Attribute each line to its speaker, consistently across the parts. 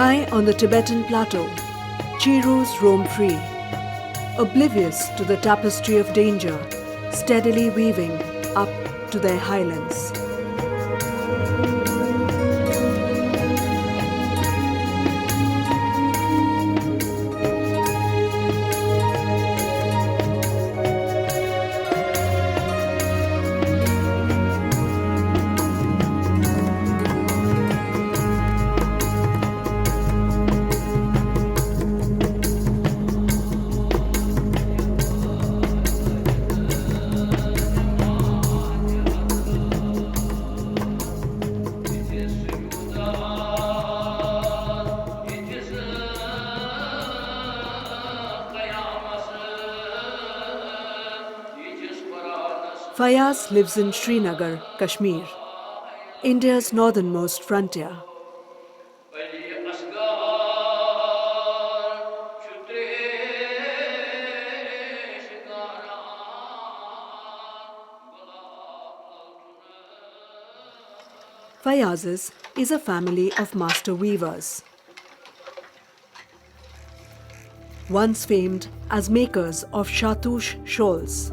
Speaker 1: High on the Tibetan plateau, Chirus roam free, oblivious to the tapestry of danger, steadily weaving up to their highlands. Fayaz lives in Srinagar, Kashmir, India's northernmost frontier. Fayaz's is a family of master weavers. Once famed as makers of Shahtoosh shawls.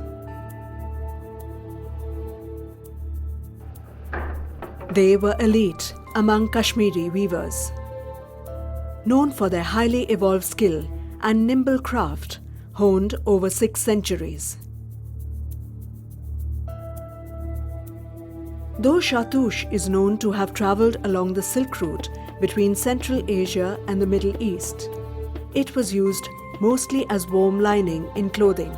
Speaker 1: They were elite among Kashmiri weavers, known for their highly evolved skill and nimble craft honed over 6 centuries. Though Shahtoosh is known to have travelled along the Silk Route between Central Asia and the Middle East, it was used mostly as warm lining in clothing.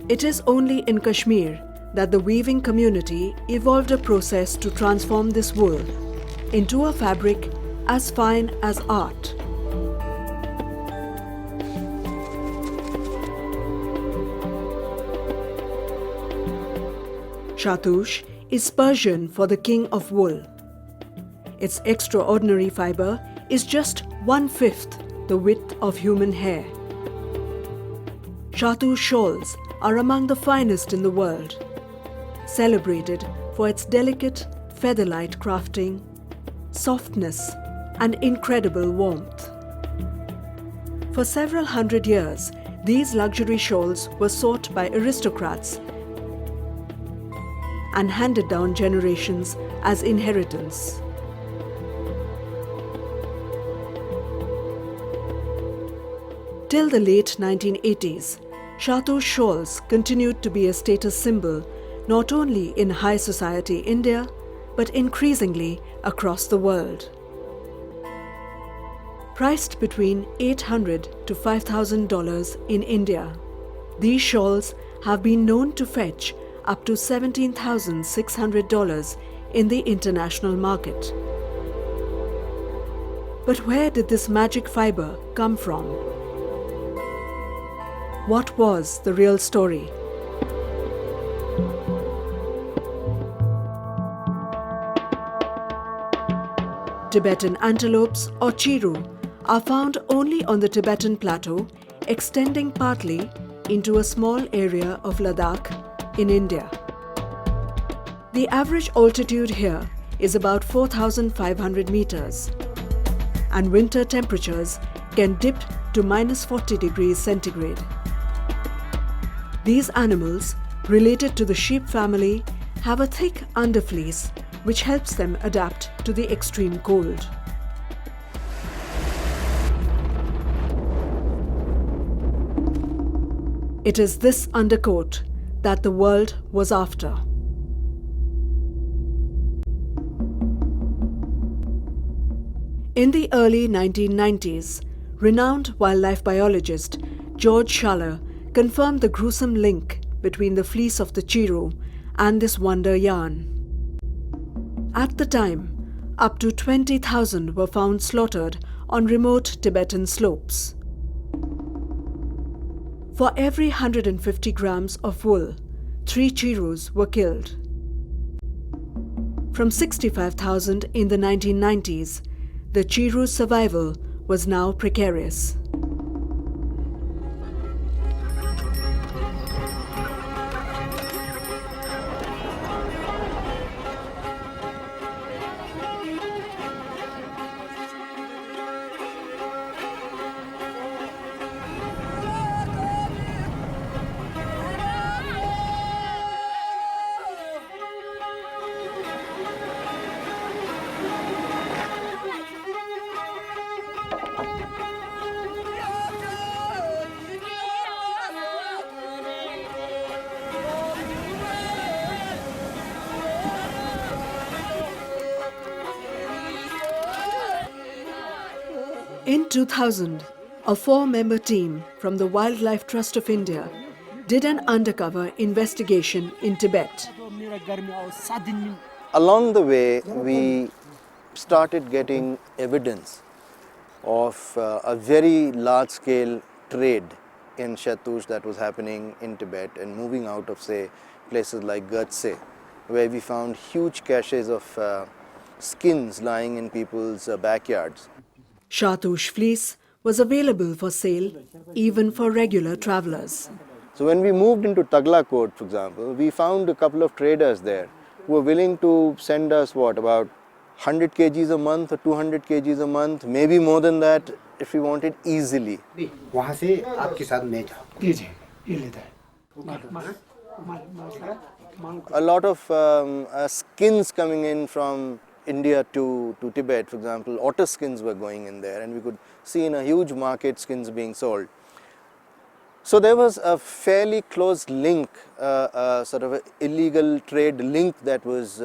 Speaker 1: It is only in Kashmir that the weaving community evolved a process to transform this wool into a fabric as fine as art. Shahtoosh is Persian for the king of wool. Its extraordinary fibre is just 1/5 the width of human hair. Shahtoosh shawls are among the finest in the world, celebrated for its delicate, feather-light crafting, softness, and incredible warmth. For several hundred years, these luxury shawls were sought by aristocrats and handed down generations as inheritance. Till the late 1980s, Shahtoosh shawls continued to be a status symbol not only in high society India, but increasingly across the world. Priced between $800 to $5,000 in India, these shawls have been known to fetch up to $17,600 in the international market. But where did this magic fibre come from? What was the real story? Tibetan antelopes or Chiru are found only on the Tibetan plateau, extending partly into a small area of Ladakh in India. The average altitude here is about 4,500 meters, and winter temperatures can dip to -40 degrees centigrade. These animals, related to the sheep family, have a thick underfleece which helps them adapt to the extreme cold. It is this undercoat that the world was after. In the early 1990s, renowned wildlife biologist George Schaller confirmed the gruesome link between the fleece of the Chiru and this wonder yarn. At the time, up to 20,000 were found slaughtered on remote Tibetan slopes. For every 150 grams of wool, 3 Chirus were killed. From 65,000 in the 1990s, the Chiru's survival was now precarious. In 2000, a 4-member team from the Wildlife Trust of India did an undercover investigation in Tibet.
Speaker 2: Along the way, we started getting evidence of a very large-scale trade in Shahtoosh that was happening in Tibet and moving out of, say, places like Gertse, where we found huge caches of skins lying in people's backyards.
Speaker 1: Shahtoosh fleece was available for sale even for regular travelers.
Speaker 2: So when we moved into Taglakot, for example, we found a couple of traders there who were willing to send us, about 100 kgs a month or 200 kgs a month, maybe more than that if we wanted easily. A lot of skins coming in from India to Tibet, for example, otter skins were going in there, and we could see in a huge market skins being sold. So there was a fairly close link, sort of an illegal trade link that was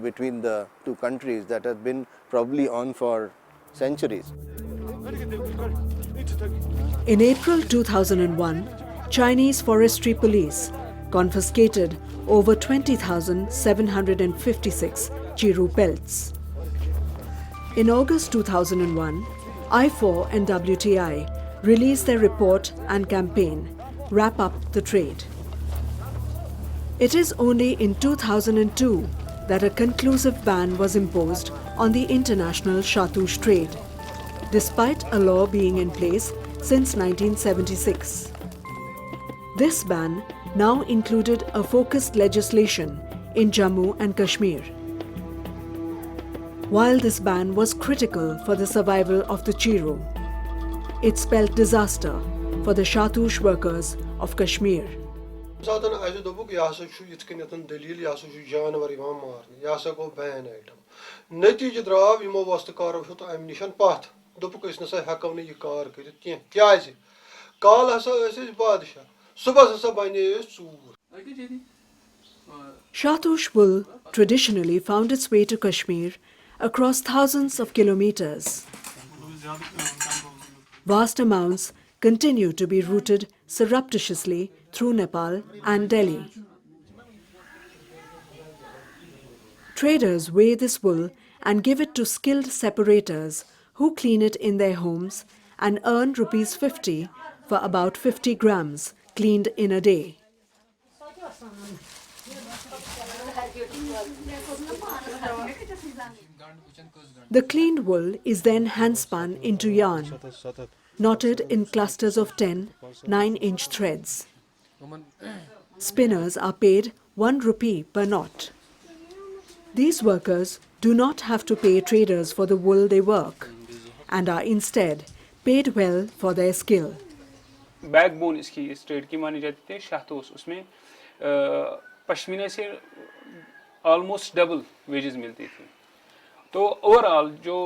Speaker 2: between the two countries that had been probably on for centuries.
Speaker 1: In April 2001, Chinese forestry police confiscated over 20,756 Chiru pelts. In August 2001, I4 and WTI released their report and campaign, Wrap Up the Trade. It is only in 2002 that a conclusive ban was imposed on the international Shahtoosh trade, despite a law being in place since 1976. This ban now included a focused legislation in Jammu and Kashmir. While this ban was critical for the survival of the Chiru, it spelled disaster for the Shahtoosh workers of Kashmir. Shahtoosh wool traditionally found its way to Kashmir across thousands of kilometers. Vast amounts continue to be routed surreptitiously through Nepal and Delhi. Traders weigh this wool and give it to skilled separators who clean it in their homes and earn Rs 50 for about 50 grams cleaned in a day. The cleaned wool is then hand-spun into yarn, knotted in clusters of 10 9-inch threads. Spinners are paid ₹1 per knot. These workers do not have to pay traders for the wool they work and are instead paid well for their skill.
Speaker 3: Backbone इसकी इस trade की मानी जाती थी शाहतूश, उसमें पश्मीना से almost double wages मिलती थी. तो ओवरऑल जो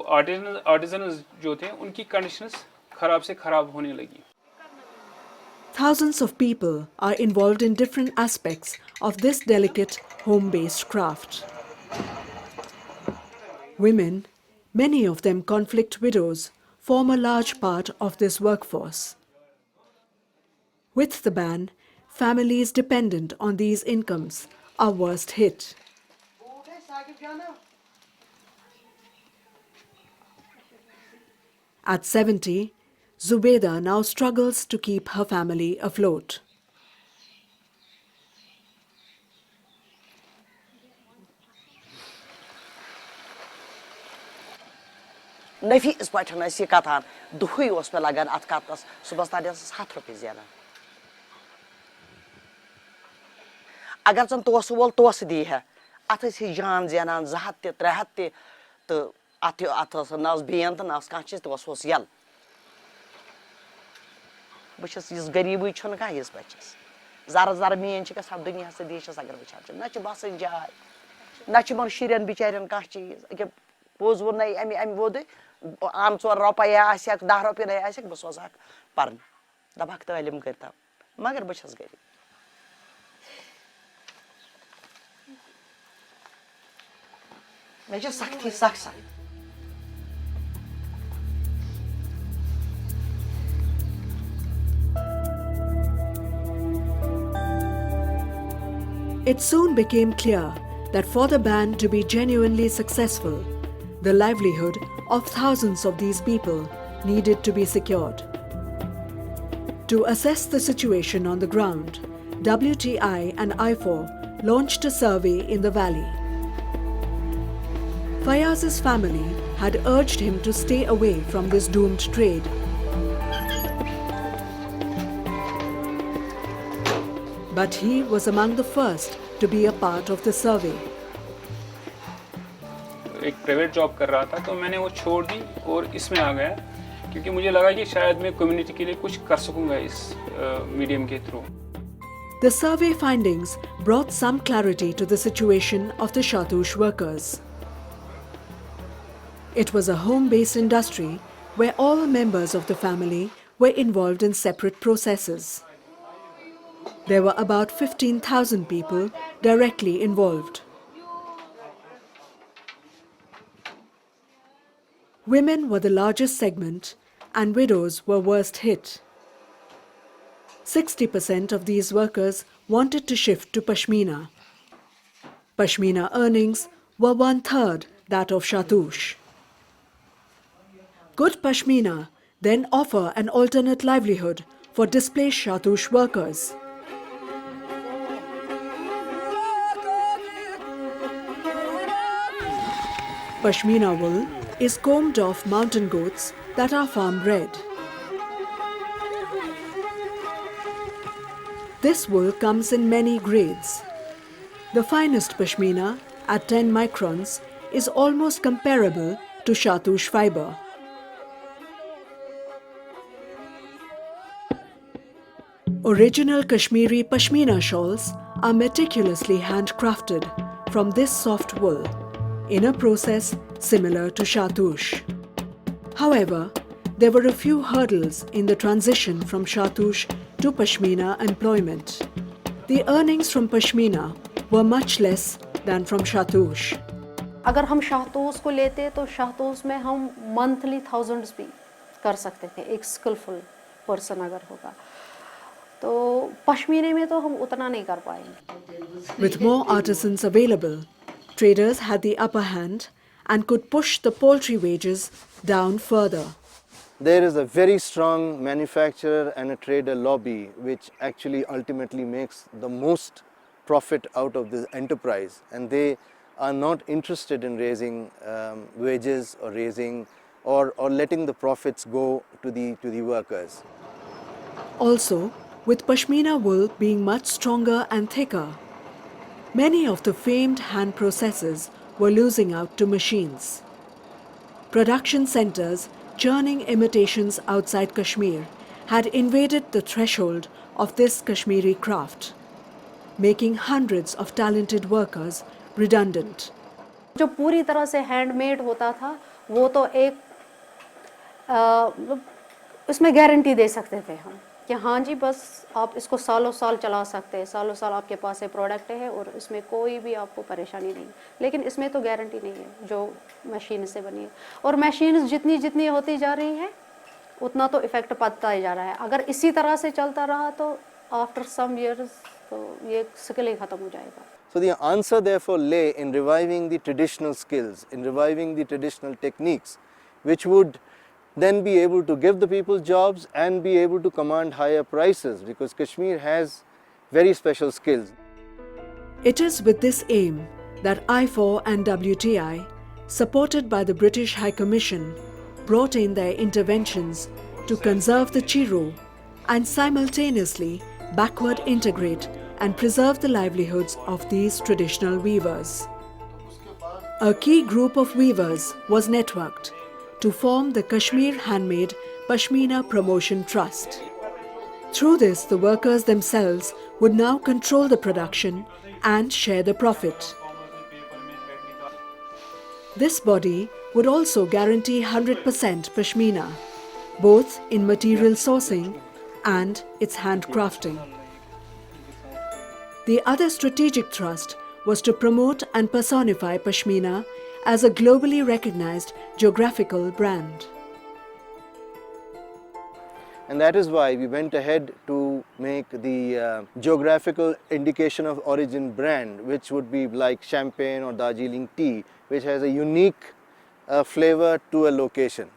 Speaker 3: आर्टिजनस जो थे उनकी कंडीशंस खराब से खराब होने लगी.
Speaker 1: Thousands of people are involved in different aspects of this delicate home-based craft. Women, many of them conflict widows, form a large part of this workforce. With the ban, families dependent on these incomes are worst hit. At 70, Zubeda now struggles to keep her family afloat.
Speaker 4: Nafis paithan asi katan duhui os pe lagan at katas subas tadias 7 rupees yana. Agar cham tos wol tos di hai atas hi jaan janan 2 te 3 te to atas nas bient nas kanchis tos was yal. Bachas is garibi chon ka is bachas. Zar mien chika sab dunya se deshas agar bachach na ch basan jay na ch man shiren bicharen ka cheez ke poz wo nai ami wode am 4 rupaya asyak 10 rupiya nai asyak bas wazak parn dabak talim karta magar bachas gari. Meja sakti saksa
Speaker 1: It soon became clear that for the ban to be genuinely successful, the livelihood of thousands of these people needed to be secured. To assess the situation on the ground, WTI and I4 launched a survey in the valley. Fayaz's family had urged him to stay away from this doomed trade. But he was among the first to be a part of the survey.
Speaker 3: एक private job कर रहा था तो मैंने वो छोड़ दी और इसमें आ गया क्योंकि मुझे लगा कि शायद मैं कम्युनिटी के लिए कुछ कर सकूंगा इस मीडियम के through.
Speaker 1: The survey findings brought some clarity to the situation of the Shahtoosh workers. It was a home-based industry where all members of the family were involved in separate processes. There were about 15,000 people directly involved. Women were the largest segment and widows were worst hit. 60% of these workers wanted to shift to Pashmina. Pashmina earnings were 1/3 that of Shahtoosh. Good Pashmina then offer an alternate livelihood for displaced Shahtoosh workers. Pashmina wool is combed off mountain goats that are farm bred. This wool comes in many grades. The finest Pashmina, at 10 microns, is almost comparable to Shahtoosh fibre. Original Kashmiri Pashmina shawls are meticulously handcrafted from this soft wool, in a process similar to Shahtoosh. However, there were a few hurdles in the transition from Shahtoosh to Pashmina employment. The earnings from Pashmina were much less than from Shahtoosh.
Speaker 5: अगर हम शाहतूश को लेते तो शाहतूश में हम monthly thousands भी कर सकते थे एक स्किलफुल पर्सन अगर होगा तो पश्मीने में तो हम उतना नहीं कर पाएंगे.
Speaker 1: With more artisans available, traders had the upper hand and could push the poultry wages down further.
Speaker 2: There is a very strong manufacturer and a trader lobby which actually ultimately makes the most profit out of this enterprise, and they are not interested in raising wages or raising or letting the profits go to the workers.
Speaker 1: Also, with Pashmina wool being much stronger and thicker, many of the famed hand processes were losing out to machines. Production centers churning imitations outside Kashmir had invaded the threshold of this Kashmiri craft, making hundreds of talented workers redundant.
Speaker 5: जो पूरी तरह से handmade होता था वो तो एक उसमें गारंटी दे सकते थे हम कि हाँ जी बस आप इसको सालों साल चला सकते हैं, सालों साल आपके पास ये प्रोडक्ट है और इसमें कोई भी आपको परेशानी नहीं. लेकिन इसमें तो गारंटी नहीं है जो मशीन से बनी है, और मशीन जितनी जितनी होती जा रही है उतना तो इफेक्ट पड़ता ही जा रहा है. अगर इसी तरह से चलता रहा तो आफ्टर सम इयर्स तो ये स्किल ही खत्म हो जाएगा.
Speaker 2: So the answer therefore lay in reviving the traditional skills, in reviving the traditional techniques, which would then be able to give the people jobs and be able to command higher prices, because Kashmir has very special skills.
Speaker 1: It is with this aim that I4 and WTI, supported by the British High Commission, brought in their interventions to conserve the Chiru and simultaneously backward integrate and preserve the livelihoods of these traditional weavers. A key group of weavers was networked to form the Kashmir Handmade Pashmina Promotion Trust. Through this, the workers themselves would now control the production and share the profit. This body would also guarantee 100% Pashmina, both in material sourcing and its handcrafting. The other strategic thrust was to promote and personify Pashmina as a globally recognized geographical brand.
Speaker 2: And that is why we went ahead to make the geographical indication of origin brand, which would be like champagne or Darjeeling tea, which has a unique flavor to a location.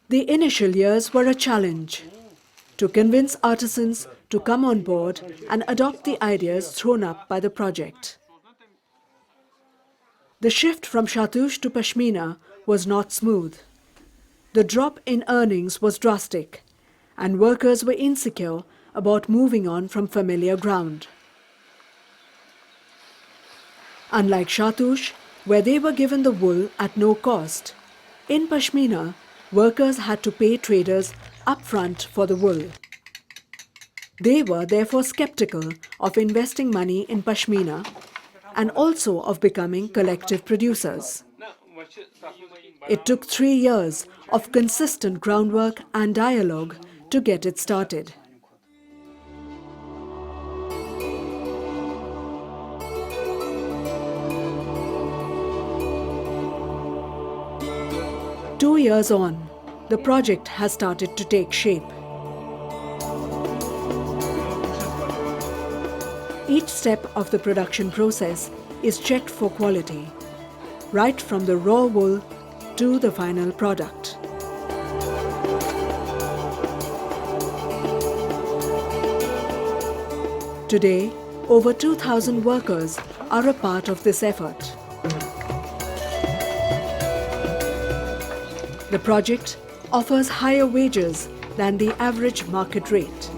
Speaker 1: The initial years were a challenge to convince artisans to come on board and adopt the ideas thrown up by the project. The shift from Shahtoosh to Pashmina was not smooth. The drop in earnings was drastic, and workers were insecure about moving on from familiar ground. Unlike Shahtoosh, where they were given the wool at no cost, in Pashmina, workers had to pay traders upfront for the wool. They were therefore skeptical of investing money in Pashmina and also of becoming collective producers. It took 3 years of consistent groundwork and dialogue to get it started. Two years on, the project has started to take shape. Each step of the production process is checked for quality, right from the raw wool to the final product. Today, over 2,000 workers are a part of this effort. The project offers higher wages than the average market rate.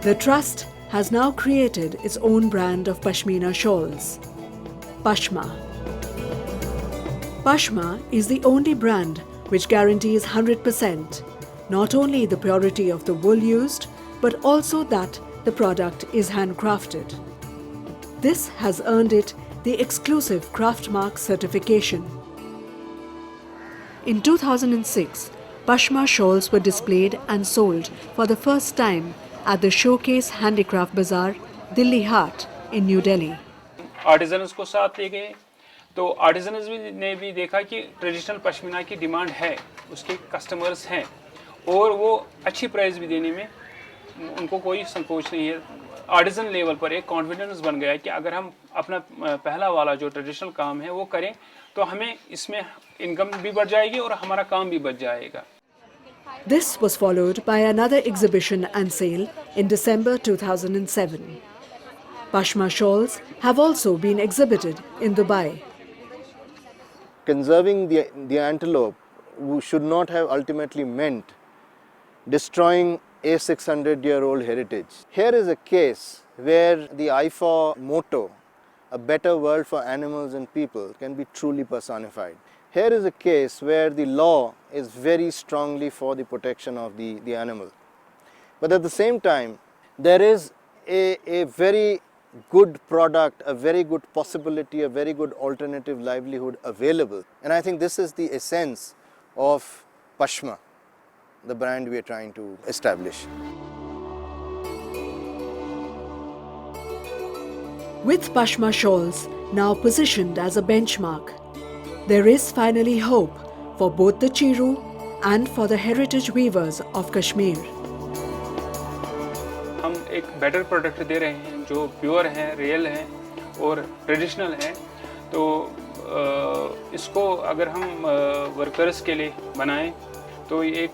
Speaker 1: The Trust has now created its own brand of Pashmina shawls, Pashma. Pashma is the only brand which guarantees 100% not only the purity of the wool used, but also that the product is handcrafted. This has earned it the exclusive Craftmark certification. In 2006, Pashma shawls were displayed and sold for the first time at the Showcase Handicraft Bazaar, Delhi Haat in New Delhi.
Speaker 3: Artisans को साथ ले गए तो artisans ने भी देखा कि traditional pashmina की डिमांड है, उसके कस्टमर्स हैं और वो अच्छी प्राइस भी देने में उनको कोई संकोच नहीं है. आर्टिजन लेवल पर एक कॉन्फिडेंस बन गया कि अगर हम अपना पहला वाला जो ट्रेडिशनल काम है वो करें तो हमें इसमें इनकम भी बढ़ जाएगी और हमारा काम भी बढ़ जाएगा.
Speaker 1: This was followed by another exhibition and sale in December 2007. Pashma shawls have also been exhibited in Dubai.
Speaker 2: Conserving the antelope should not have ultimately meant destroying a 600-year-old heritage. Here is a case where the IFAW motto, a better world for animals and people, can be truly personified. Here is a case where the law is very strongly for the protection of the animal. But at the same time, there is a very good product, a very good possibility, a very good alternative livelihood available. And I think this is the essence of Pashma, the brand we are trying to establish.
Speaker 1: With Pashma shawls now positioned as a benchmark, there is finally hope for both the Chiru and for the heritage weavers of Kashmir.
Speaker 3: हम एक better product दे रहे हैं जो pure है, real है और traditional है. तो इसको अगर हम वर्कर्स के लिए बनाएं तो ये एक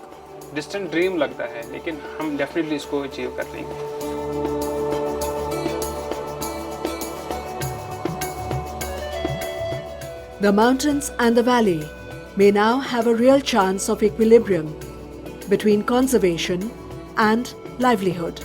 Speaker 3: डिस्टेंट ड्रीम लगता है, लेकिन हम डेफिनेटली इसको अचीव कर लेंगे.
Speaker 1: The mountains and the valley may now have a real chance of equilibrium between conservation and livelihood.